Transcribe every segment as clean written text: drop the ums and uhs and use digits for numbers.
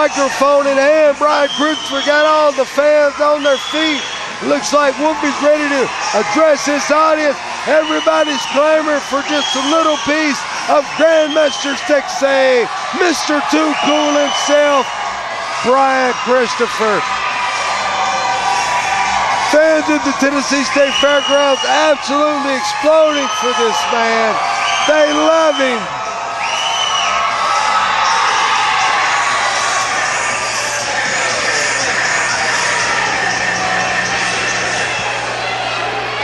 microphone in hand. Brian Christopher got all the fans on their feet. Looks like Wolfie's ready to address this audience. Everybody's clamoring for just a little piece of Grandmaster Sexay, Mr. Too Cool himself, Brian Christopher. Fans at the Tennessee State Fairgrounds absolutely exploding for this man. They love him.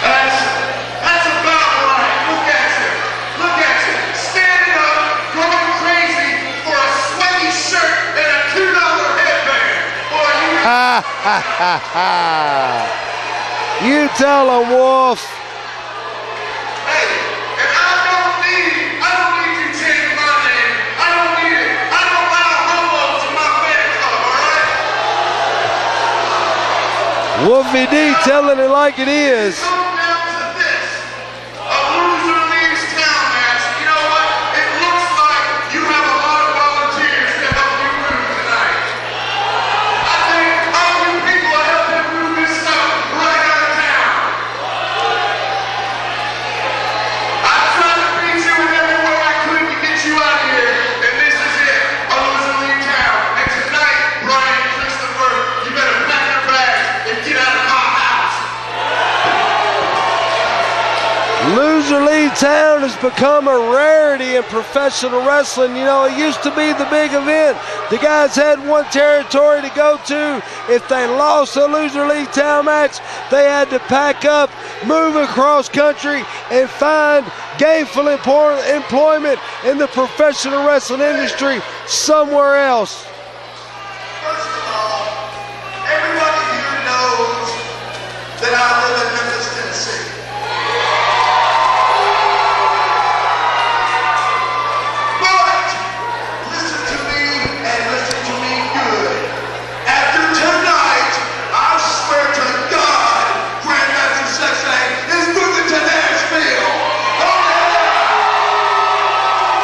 That's about right. Look at you. Look at you. Standing up, going crazy for a sweaty shirt and a $2 headband. Boy, you Ha ha ha ha. You tell him, Wolf. Hey, and I don't need you changing my name. I don't need it. I don't allow hobos in my fan club, all right? Wolfie D telling it like it is. Come down to this. A loser leaves town match. You know what? It looks like you have a lot of volunteers to help you move tonight. I think all you people are helping move this stuff right out of town. I tried to beat you in every way I could to get you out of here, and this is it. A loser leaves town. And tonight, Brian Christopher, you better pack your bags and get out of my house. Loser Leave Town has become a rarity in professional wrestling. You know, it used to be the big event. The guys had one territory to go to. If they lost a Loser Leave Town match, they had to pack up, move across country, and find gainful employment in the professional wrestling industry somewhere else. First of all, everybody here knows that I live in Memphis, Tennessee. But listen to me and listen to me good. After tonight, I swear to God, Grandmaster Sexay is moving to Nashville.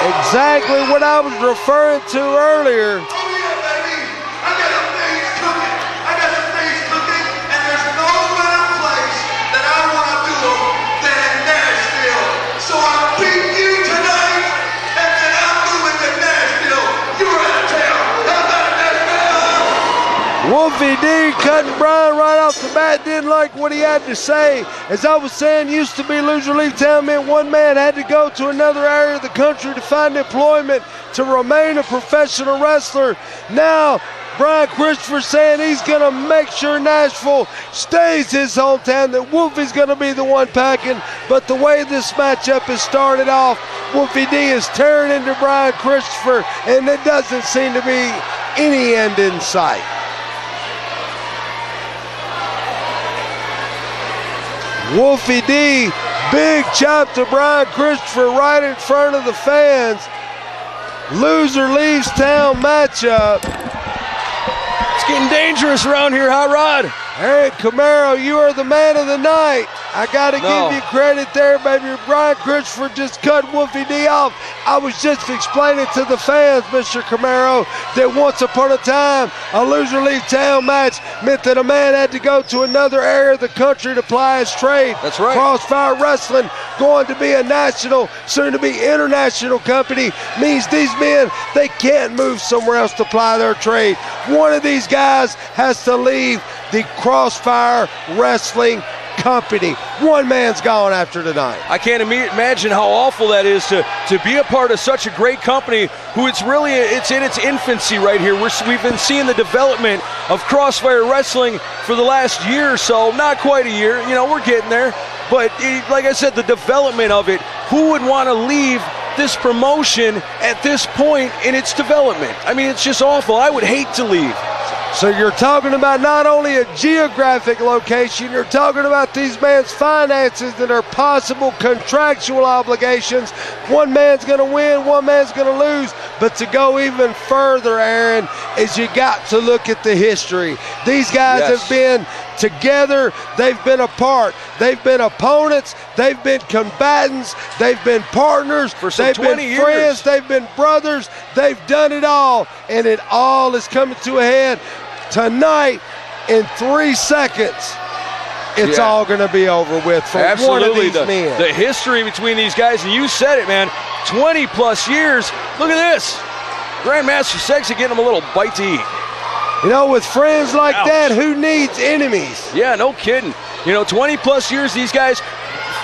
Exactly what I was referring to earlier. Oh yeah, baby. I got some things cooking. I got some things cooking, and there's no better place that I want to do them than in Nashville. So I'll beat you tonight, and then I'm moving to Nashville. You're out of town. How about Nashville? Wolfie D cutting Brian right off the bat, didn't like what he had to say. As I was saying, used to be Loser Leave Town meant one man had to go to another area of the country to find employment to remain a professional wrestler. Now, Brian Christopher saying he's going to make sure Nashville stays his hometown, that Wolfie's going to be the one packing. But the way this matchup has started off, Wolfie D is tearing into Brian Christopher, and it doesn't seem to be any end in sight. Wolfie D, big chop to Brian Christopher right in front of the fans. Loser Leaves Town matchup. It's getting dangerous around here, Hot Rod. Eric Camaro, you are the man of the night. I got to give you credit there, baby. Brian Christopher just cut Wolfie D off. I was just explaining to the fans, Mr. Camaro, that once upon a time, a Loser Leave Town match meant that a man had to go to another area of the country to ply his trade. That's right. Crossfire Wrestling, going to be a national, soon to be international company, means these men, they can't move somewhere else to ply their trade. One of these guys has to leave the Crossfire Wrestling company. One man's gone after tonight. I can't imagine how awful that is to be a part of such a great company who it's in its infancy right here. We've been seeing the development of Crossfire Wrestling for the last year or so. Not quite a year, you know, we're getting there. But like I said, the development of it, who would want to leave this promotion at this point in its development? I mean, it's just awful. I would hate to leave. So you're talking about not only a geographic location, you're talking about these men's finances and their possible contractual obligations. One man's going to win, one man's going to lose. But to go even further, Aaron, is you got to look at the history. These guys have been together. They've been apart. They've been opponents. They've been combatants. They've been partners. They've been friends. They've been brothers. They've done it all. And it all is coming to a head tonight in 3 seconds. It's all going to be over with for one of these men. The history between these guys, and you said it, man, 20-plus years. Look at this. Grandmaster Sexay getting him a little bite to eat. You know, with friends like that, who needs enemies? Yeah, no kidding. You know, 20-plus years, these guys,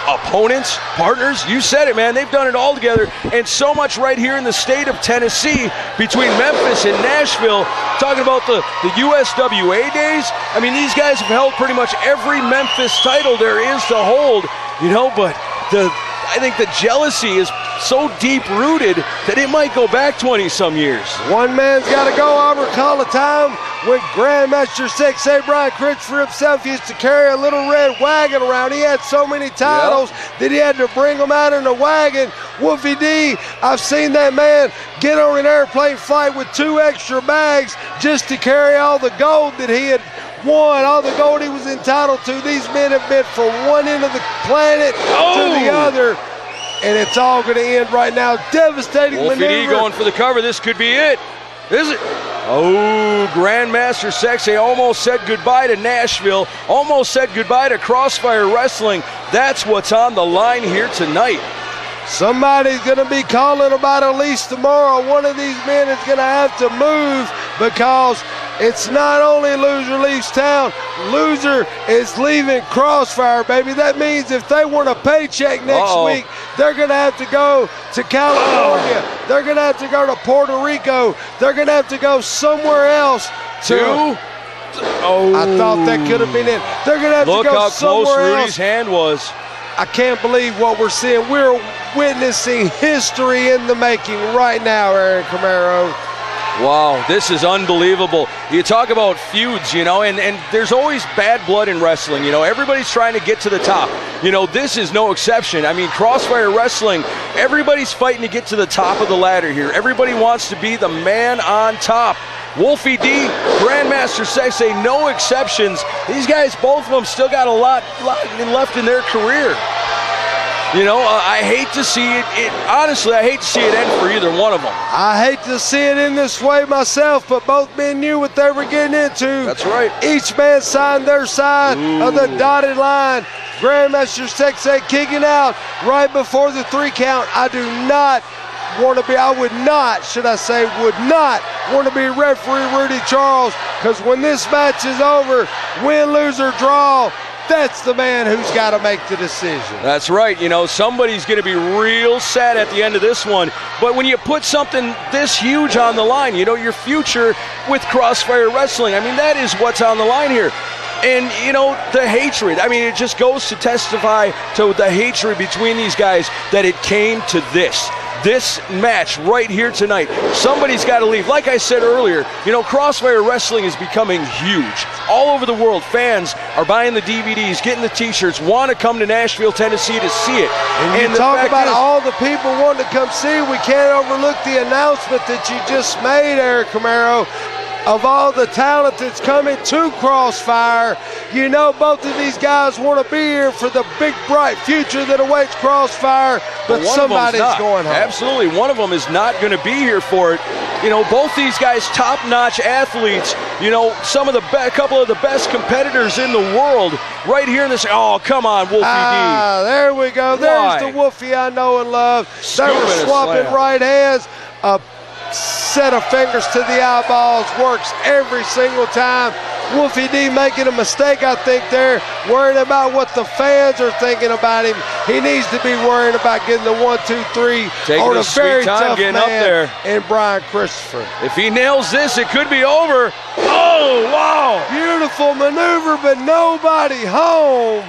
opponents, partners, you said it, man. They've done it all together, and so much right here in the state of Tennessee between Memphis and Nashville. Talking about the USWA days, I mean, these guys have held pretty much every Memphis title there is to hold, you know, but I think the jealousy is so deep-rooted that it might go back 20-some years. One man's got to go. I recall a time when Grandmaster Sexay Brian Christopher himself used to carry a little red wagon around. He had so many titles that he had to bring them out in a wagon. Wolfie D, I've seen that man get on an airplane flight with 2 extra bags just to carry all the gold that he had won, all the gold he was entitled to. These men have been from one end of the planet to the other, and it's all going to end right now. Devastating Wolfie maneuver. D going for the cover. This could be it. Is it? Oh, Grandmaster Sexay almost said goodbye to Nashville, almost said goodbye to Crossfire Wrestling. That's what's on the line here tonight. Somebody's going to be calling about Elise tomorrow. One of these men is going to have to move because it's not only loser leaves town, loser is leaving Crossfire, baby. That means if they want a paycheck next week, they're going to have to go to California. They're going to have to go to Puerto Rico. They're going to have to go somewhere else to... I thought that could have been it. They're going to have to go somewhere else. Look how close Rudy's hand was. I can't believe what we're seeing. We're witnessing history in the making right now, Aaron Camaro. Wow, this is unbelievable. You talk about feuds, you know, and there's always bad blood in wrestling. You know, everybody's trying to get to the top. You know, this is no exception. I mean, Crossfire Wrestling, everybody's fighting to get to the top of the ladder here. Everybody wants to be the man on top. Wolfie D, Grandmaster Sexay, no exceptions. These guys, both of them, still got a lot left in their career. You know, I hate to see it. Honestly, I hate to see it end for either one of them. I hate to see it in this way myself, but both men knew what they were getting into. That's right. Each man signed their side of the dotted line. Grandmaster Sexay kicking out right before the 3 count. I do not want to be, I would not, should I say, would not want to be referee Rudy Charles, because when this match is over, win, lose, or draw, that's the man who's got to make the decision. That's right. You know, somebody's going to be real sad at the end of this one. But when you put something this huge on the line, you know, your future with Crossfire Wrestling, I mean, that is what's on the line here. And, you know, the hatred, I mean, it just goes to testify to the hatred between these guys that it came to this match right here tonight. Somebody's got to leave. Like I said earlier, you know, Crossfire Wrestling is becoming huge. All over the world, fans are buying the DVDs, getting the t-shirts, want to come to Nashville, Tennessee to see it. And you talk about all the people wanting to come see, we can't overlook the announcement that you just made, Eric Camaro, of all the talent that's coming to Crossfire. You know, both of these guys want to be here for the big, bright future that awaits Crossfire, but somebody's going home. Absolutely. One of them is not going to be here for it. You know, both these guys, top-notch athletes, you know, some of the couple of the best competitors in the world right here in this. Oh, come on, Wolfie D. There we go. There's the Wolfie I know and love. They were swapping right hands. Set of fingers to the eyeballs works every single time. Wolfie D making a mistake, I think, there, worrying about what the fans are thinking about him. He needs to be worrying about getting the 1, 2, 3 on a very tough man up there. And Brian Christopher. If he nails this, it could be over. Oh, wow. Beautiful maneuver, but nobody home.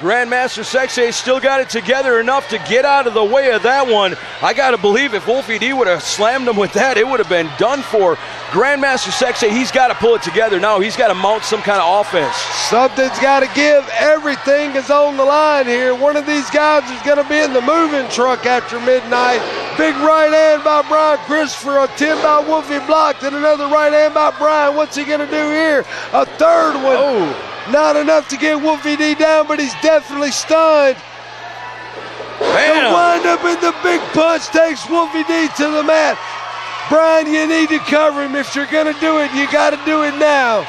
Grandmaster Sexay still got it together enough to get out of the way of that one. I got to believe if Wolfie D would have slammed him with that, it would have been done for. Grandmaster Sexay, he's got to pull it together now. He's got to mount some kind of offense. Something's got to give. Everything is on the line here. One of these guys is going to be in the moving truck after midnight. Big right hand by Brian Christopher. A 10 by Wolfie blocked, and another right hand by Brian. What's he going to do here? A third one. Oh. Not enough to get Wolfie D down, but he's definitely stunned. The wind up in the big punch takes Wolfie D to the mat. Brian, you need to cover him. If you're going to do it, you got to do it now.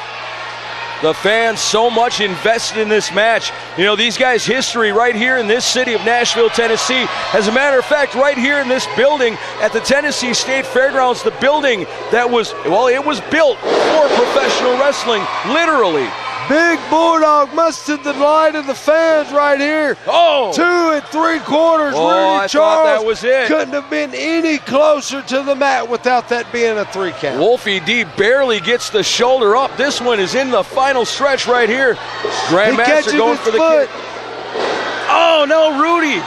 The fans so much invested in this match. You know, these guys' history right here in this city of Nashville, Tennessee. As a matter of fact, right here in this building at the Tennessee State Fairgrounds, the building that was, well, it was built for professional wrestling, literally. Big Bulldog, much to the delight of the fans right here. Oh! 2 3/4. I Rudy thought Charles that was it. Couldn't have been any closer to the mat without that being a 3 count. Wolfie D barely gets the shoulder up. This one is in the final stretch right here. Grandmaster going for the kick. Oh, no, Rudy.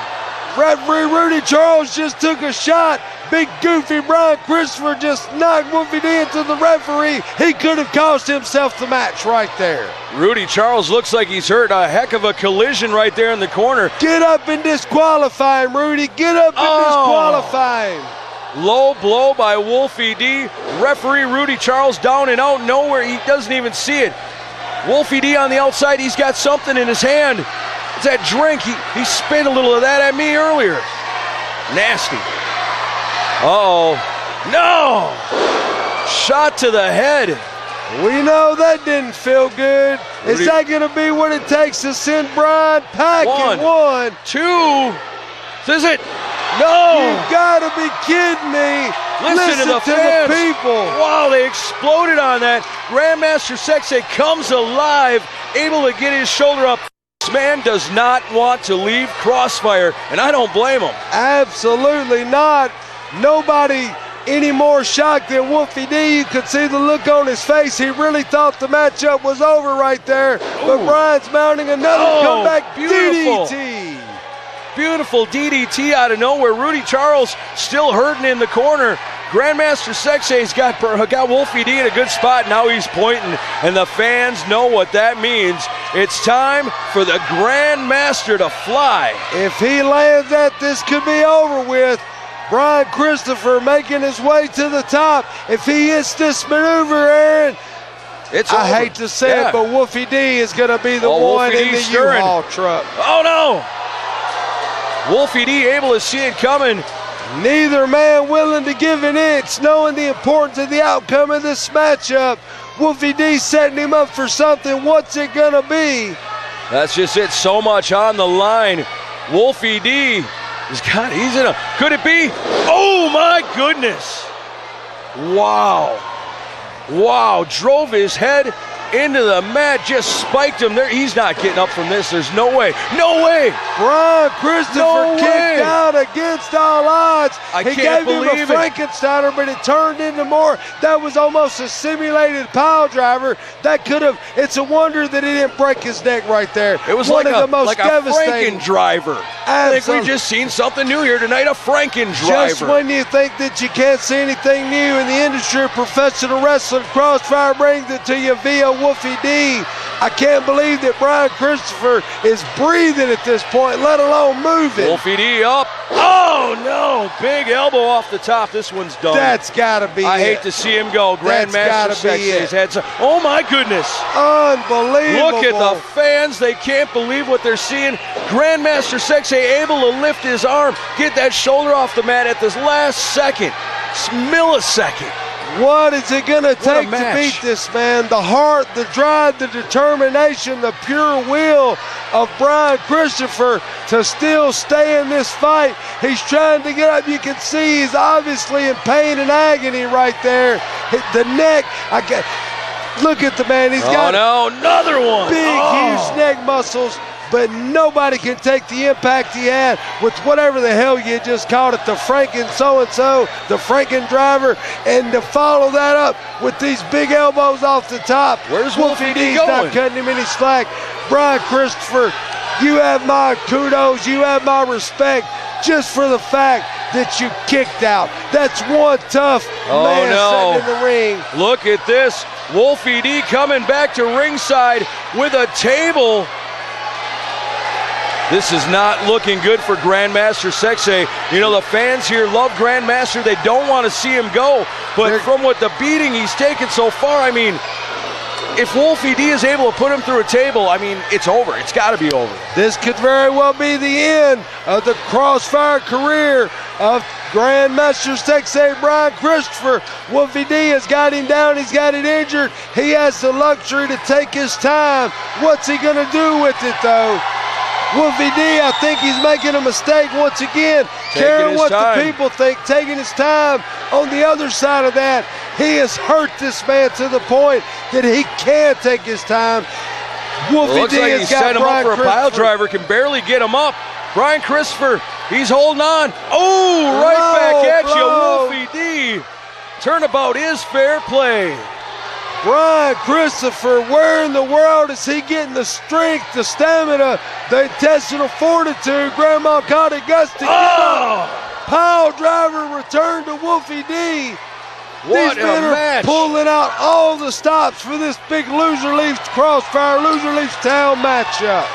Referee Rudy Charles just took a shot. Big goofy Brian Christopher just knocked Wolfie D into the referee. He could have cost himself the match right there. Rudy Charles looks like he's hurt. A heck of a collision right there in the corner. Get up and disqualify him, Rudy. Get up and disqualify him. Low blow by Wolfie D. Referee Rudy Charles down and out nowhere. He doesn't even see it. Wolfie D on the outside. He's got something in his hand. It's that drink. He spit a little of that at me earlier. Nasty. Uh-oh. No! Shot to the head. We know that didn't feel good. Is that going to be what it takes to send Brian packing? 1, 2. Is it? No! You got to be kidding me. Listen to the fans. People. Wow, they exploded on that. Grandmaster Sexay comes alive, able to get his shoulder up. This man does not want to leave Crossfire, and I don't blame him. Absolutely not. Nobody any more shocked than Wolfie D. You could see the look on his face. He really thought the matchup was over right there. But Brian's mounting another comeback DDT. Beautiful DDT out of nowhere. Rudy Charles still hurting in the corner. Grandmaster Sexay's got Wolfie D in a good spot. Now he's pointing, and the fans know what that means. It's time for the Grandmaster to fly. If he lands that, this could be over with. Brian Christopher making his way to the top. If he hits this maneuver, Aaron, I hate to say it, but Wolfie D is going to be the one in the U-Haul truck. Oh, no. Wolfie D able to see it coming. Neither man willing to give an inch, knowing the importance of the outcome of this matchup. Wolfie D setting him up for something. What's it going to be? That's just it. So much on the line. Wolfie D. He's in a, could it be? Oh my goodness. Wow. Wow, drove his head into the mat, just spiked him there. He's not getting up from this. There's no way. No way. Brian Christopher kicked out against all odds. He gave him a Frankensteiner, but it turned into more. That was almost a simulated pile driver. That could have, it's a wonder that he didn't break his neck right there. It was one of the most devastating. Franken driver. I think we just seen something new here tonight, a Franken driver. Just when you think that you can't see anything new in the industry of professional wrestling, Crossfire brings it to you via Wolfie D. I can't believe that Brian Christopher is breathing at this point, let alone moving. Wolfie D up. Oh, no. Big elbow off the top. This one's done. That's got to be I hate to see him go. Grandmaster Sexay's head. Oh, my goodness. Unbelievable. Look at the fans. They can't believe what they're seeing. Grandmaster Sexay able to lift his arm, get that shoulder off the mat at this last second. Millisecond. What is it going to take to beat this man? The heart, the drive, the determination, the pure will of Brian Christopher to still stay in this fight. He's trying to get up. You can see he's obviously in pain and agony right there. The neck, look at the man. He's got another one. Big, huge neck muscles. But nobody can take the impact he had with whatever the hell you just called it, the Franken so-and-so, the Franken driver, and to follow that up with these big elbows off the top. Where's Wolfie D D's going? Not cutting him any slack. Brian Christopher you have my kudos, you have my respect just for the fact that you kicked out. That's one tough man sitting in the ring. Look at this. Wolfie D coming back to ringside with a table. This is not looking good for Grandmaster Sexay. You know, the fans here love Grandmaster. They don't want to see him go. But from what the beating he's taken so far, I mean, if Wolfie D is able to put him through a table, I mean, it's over. It's got to be over. This could very well be the end of the Crossfire career of Grandmaster Sexay Brian Christopher. Wolfie D has got him down. He's got it injured. He has the luxury to take his time. What's he going to do with it, though? Wolfie D, I think he's making a mistake once again, caring what the people think, taking his time. On the other side of that, he has hurt this man to the point that he can't take his time. Wolfie D has got set him up for a pile driver, can barely get him up. Brian Christopher, he's holding on. Oh, right back at you, Wolfie D. Turnabout is fair play. Brian Christopher, where in the world is he getting the strength, the stamina, the intestinal fortitude? Grandma caught it, guts to get up. Pile driver return to Wolfie D. What These men a match. are pulling out all the stops for this big Loser Leafs Crossfire, Loser Leafs Town matchup.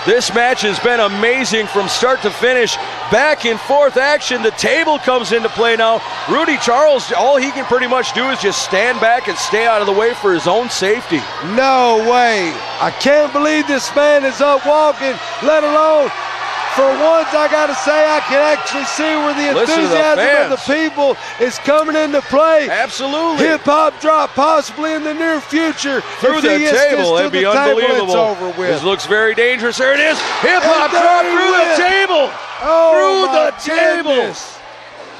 This match has been amazing from start to finish. Back and forth action. The table comes into play now. Rudy Charles, all he can pretty much do is just stand back and stay out of the way for his own safety. No way. I can't believe this man is up walking, let alone. For once, I got to say, I can actually see where the enthusiasm of the people is coming into play. Absolutely. Hip-hop drop possibly in the near future. Through the table, that'd be unbelievable. It's over with. This looks very dangerous. There it is. Hip-hop drop through the table. Through the table.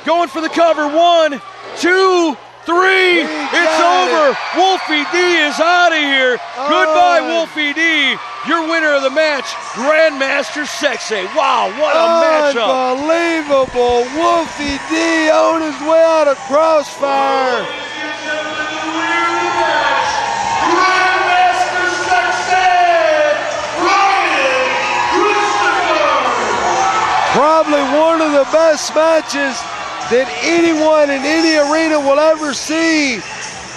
Going for the cover. 1, 2, 3. It's over. Wolfie D is out of here. Goodbye, Wolfie D. Your winner of the match, Grandmaster Sexay. Wow, what a matchup. Unbelievable. Wolfie D on his way out of Crossfire. Grandmaster Sexay, Brian Christopher. Probably one of the best matches that anyone in any arena will ever see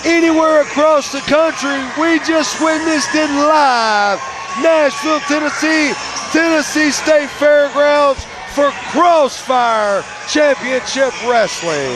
anywhere across the country. We just witnessed it live. Nashville, Tennessee State Fairgrounds for Crossfire Championship Wrestling.